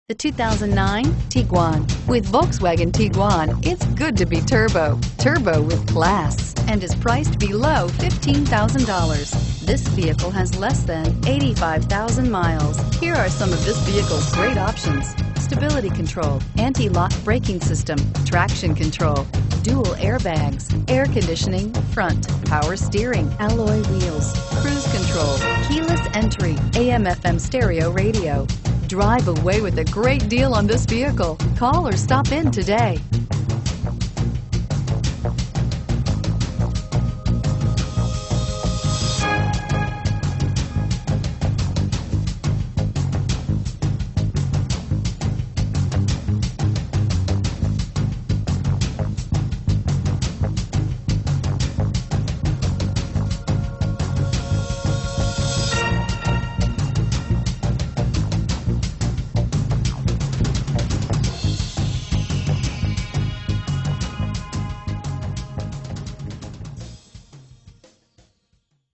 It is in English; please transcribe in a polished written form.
The 2009 Tiguan. With Volkswagen Tiguan, it's good to be turbo. Turbo with class, and is priced below $15,000. This vehicle has less than 85,000 miles. Here are some of this vehicle's great options: stability control, anti-lock braking system, traction control, dual airbags, air conditioning, front, power steering, alloy wheels, cruise control, keyless entry, AM/FM stereo radio. Drive away with a great deal on this vehicle. Call or stop in today.